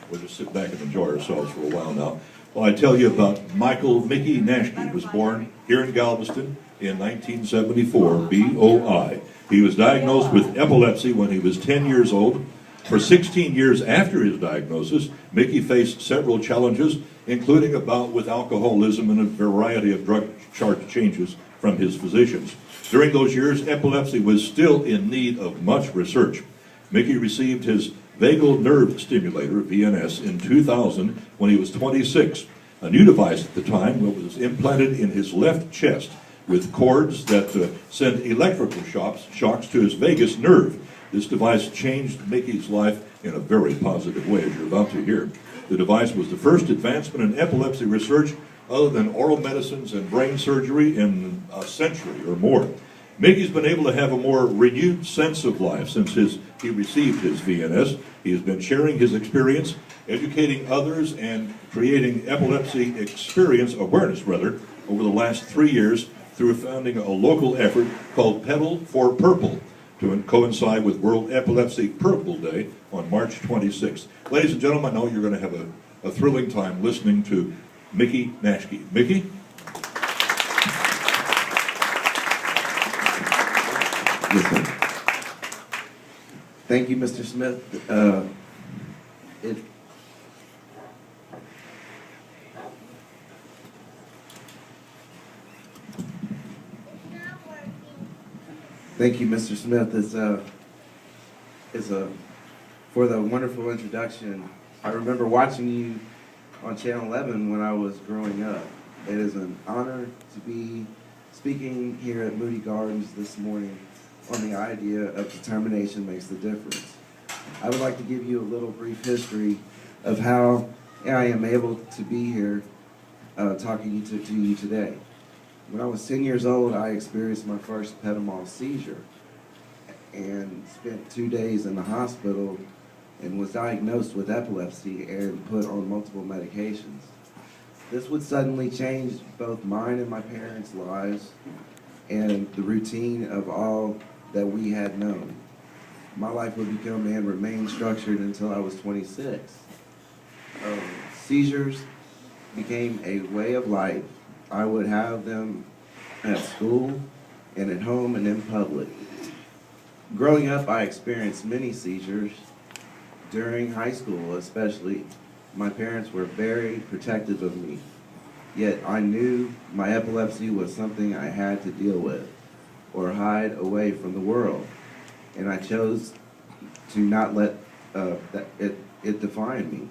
We'll just sit back and enjoy ourselves for a while now. Well, I tell you about Mickey Nashke, was born here in Galveston in 1974, BOI. He was diagnosed with epilepsy when he was 10 years old. For 16 years after his diagnosis, Mickey faced several challenges, including a bout with alcoholism and a variety of drug chart changes from his physicians. During those years, epilepsy was still in need of much research. Mickey received his vagal nerve stimulator, VNS, in 2000 when he was 26. A new device at the time was implanted in his left chest with cords that send electrical shocks to his vagus nerve. This device changed Mickey's life in a very positive way, as you're about to hear. The device was the first advancement in epilepsy research other than oral medicines and brain surgery in a century or more. Mickey's been able to have a more renewed sense of life since he received his VNS. He has been sharing his experience, educating others, and creating epilepsy experience awareness, over the last 3 years through founding a local effort called Pedal for Purple to coincide with World Epilepsy Purple Day on March 26th. Ladies and gentlemen, I know you're going to have a thrilling time listening to Mickey Nashke. Mickey? Thank you, Mr. Smith. Thank you, Mr. Smith. For the wonderful introduction. I remember watching you on Channel 11 when I was growing up. It is an honor to be speaking here at Moody Gardens this morning on the idea of determination makes the difference. I would like to give you a little brief history of how I am able to be here talking to you today. When I was 10 years old, I experienced my first epileptic seizure and spent 2 days in the hospital and was diagnosed with epilepsy and put on multiple medications. This would suddenly change both mine and my parents' lives and the routine of all that we had known. My life would become and remain structured until I was 26. Seizures became a way of life. I would have them at school and at home and in public. Growing up, I experienced many seizures. During high school especially, my parents were very protective of me. Yet I knew my epilepsy was something I had to deal with or hide away from the world. And I chose to not let it define me.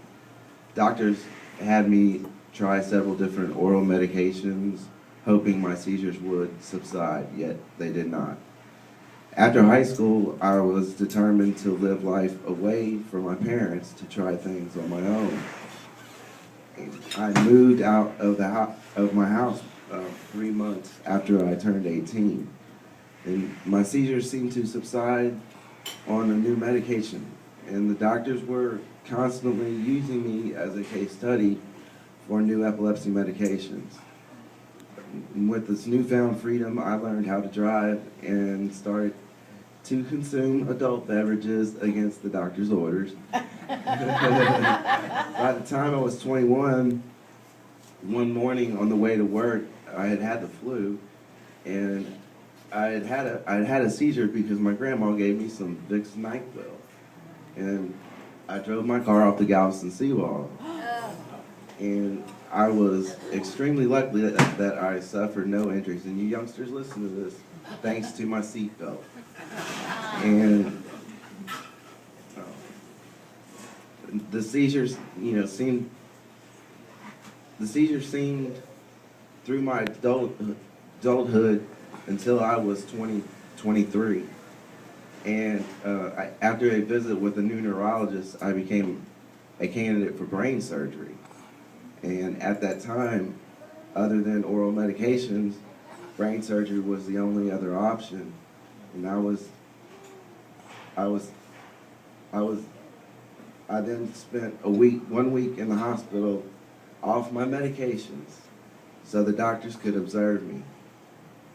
Doctors had me try several different oral medications, hoping my seizures would subside, yet they did not. After high school, I was determined to live life away from my parents to try things on my own. I moved out of my house 3 months after I turned 18. And my seizures seemed to subside on a new medication. And the doctors were constantly using me as a case study for new epilepsy medications. And with this newfound freedom, I learned how to drive and started to consume adult beverages against the doctor's orders. By the time I was 21, one morning on the way to work, I had had the flu, and I had had a seizure because my grandma gave me some Vicks NyQuil, and I drove my car off the Galveston seawall. And I was extremely lucky that I suffered no injuries. And you youngsters, listen to this, thanks to my seatbelt. And the seizures, seemed through my adulthood until I was 23. And after a visit with a new neurologist, I became a candidate for brain surgery. And at that time, other than oral medications, brain surgery was the only other option. And I then spent 1 week in the hospital off my medications so the doctors could observe me.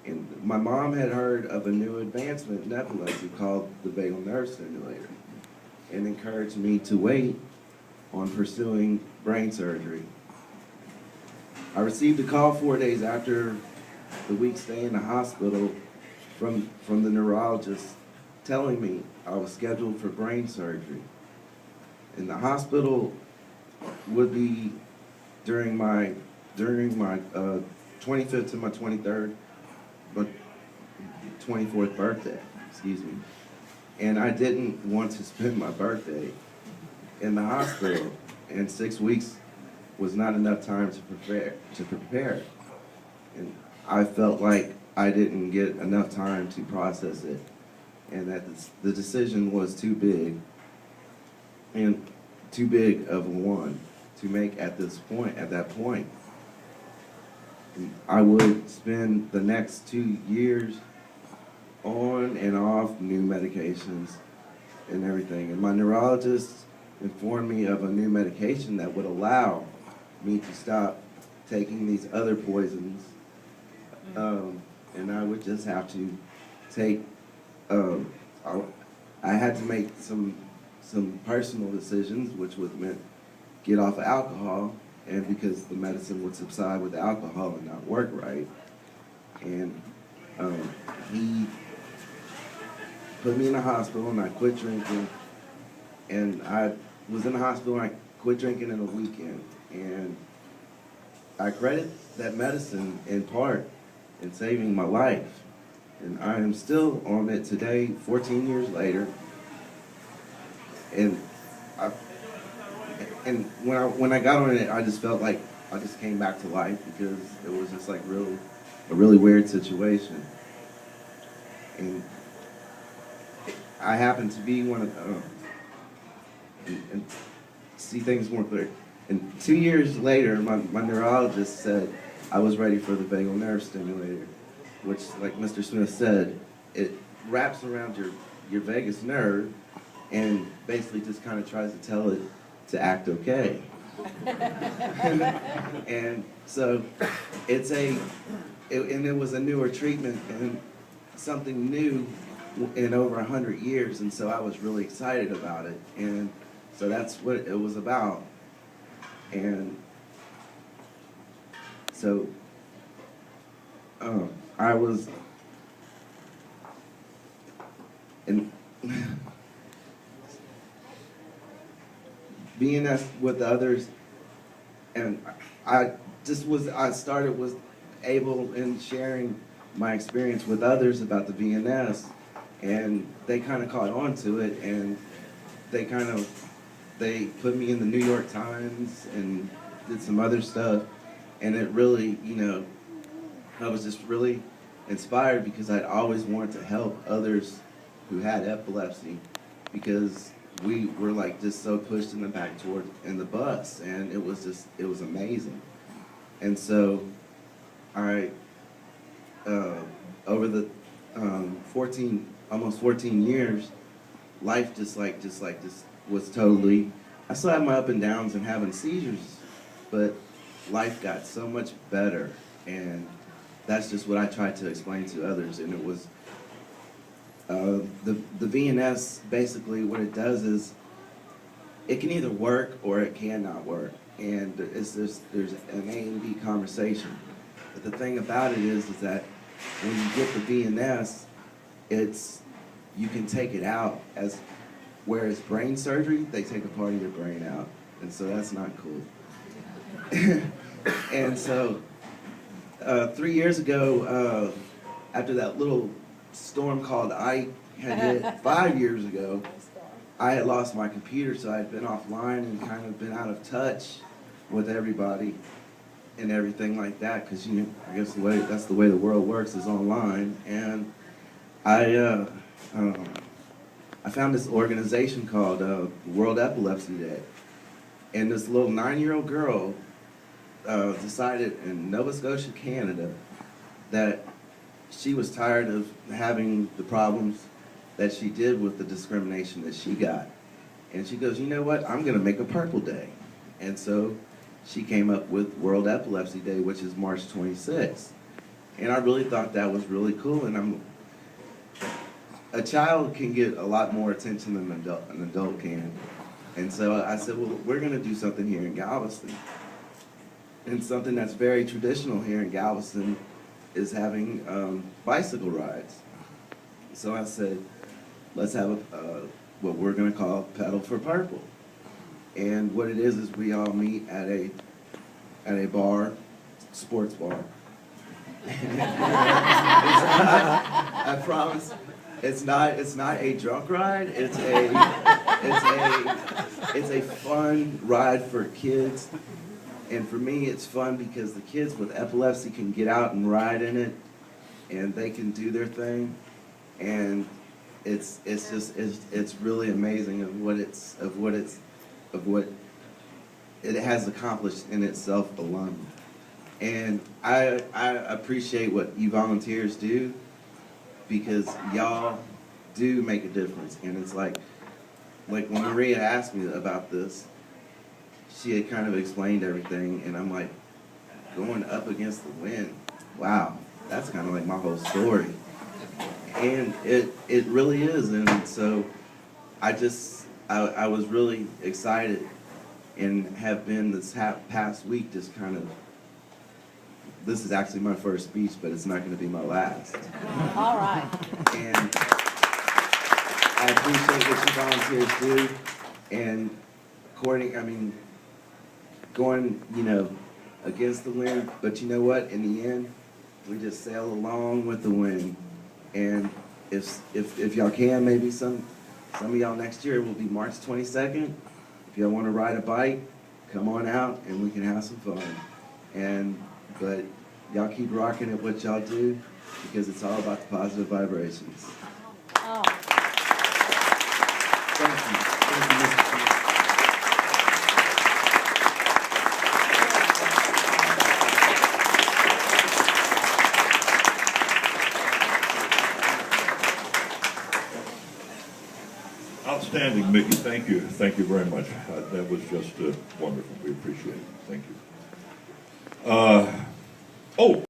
And my mom had heard of a new advancement in epilepsy called the vagal nerve stimulator and encouraged me to wait on pursuing brain surgery. I received a call 4 days after the week stay in the hospital from the neurologist telling me I was scheduled for brain surgery. And the hospital would be during my 25th to my 23rd, but 24th birthday, excuse me. And I didn't want to spend my birthday in the hospital, and 6 weeks was not enough time to prepare. And I felt like I didn't get enough time to process it, and that the decision was too big, and too big of a one to make at that point. I would spend the next 2 years on and off new medications and everything. And my neurologist informed me of a new medication that would allow me to stop taking these other poisons. And I would just have to take, I had to make some personal decisions, which would meant get off of alcohol, and because the medicine would subside with the alcohol and not work right. And he put me in the hospital, and I quit drinking. And I was in the hospital, and I quit drinking in a weekend. And I credit that medicine in part in saving my life. And I am still on it today, 14 years later. And when I got on it, I just felt like I just came back to life, because it was just like a really weird situation. And I happened to be one of and see things more clear. And 2 years later, my neurologist said I was ready for the vagal nerve stimulator, which, like Mr. Smith said, it wraps around your vagus nerve and basically just kind of tries to tell it to act okay. And so it was a newer treatment and something new in over 100 years, and so I was really excited about it. And so that's what it was about. And so I was in being with others, and I started was able in sharing my experience with others about the VNS, and they kind of caught on to it, and they put me in the New York Times and did some other stuff, and it really, I was just really inspired, because I'd always wanted to help others who had epilepsy, because we were like just so pushed in the back in the bus, and it was amazing. And so I over the almost 14 years, life just was totally, I still had my up and downs and having seizures, but life got so much better. And that's just what I tried to explain to others. And it was the VNS, basically what it does is it can either work or it cannot work. And there's an A and B conversation. But the thing about it is that when you get the VNS, you can take it out, whereas brain surgery, they take a part of your brain out. And so that's not cool. And so 3 years ago, after that little storm called Ike had hit 5 years ago, I had lost my computer, so I'd been offline and kind of been out of touch with everybody and everything like that, because I guess that's the way the world works, is online. And I found this organization called World Epilepsy Day, and this little 9-year-old girl decided in Nova Scotia, Canada, that she was tired of having the problems that she did with the discrimination that she got. And she goes, you know what, I'm going to make a purple day. And so she came up with World Epilepsy Day, which is March 26th. And I really thought that was really cool. And a child can get a lot more attention than an adult can. And so I said, well, we're going to do something here in Galveston. And something that's very traditional here in Galveston is having bicycle rides. So I said, let's have what we're going to call Pedal for Purple. And what it is we all meet at a bar, sports bar. I promise, it's not a drunk ride. It's a fun ride for kids. And for me, it's fun because the kids with epilepsy can get out and ride in it, and they can do their thing. And it's really amazing of what it has accomplished in itself alone. And I appreciate what you volunteers do, because y'all do make a difference. And it's like when Maria asked me about this, she had kind of explained everything, and I'm like, going up against the wind, wow, that's kind of like my whole story. And it really is. And so I was really excited, and have been this past week just kind of, this is actually my first speech, but it's not going to be my last. All right. And I appreciate what you volunteers do, and going, against the wind, but you know what, in the end, we just sail along with the wind. And if y'all can, maybe some of y'all next year will be March 22nd. If y'all want to ride a bike, come on out and we can have some fun. But y'all keep rocking at what y'all do, because it's all about the positive vibrations. Oh. Thank you. Thank you, Mr. Chief. Outstanding, Mickey. Thank you. Thank you very much. That was just wonderful. We appreciate it. Thank you. Oh.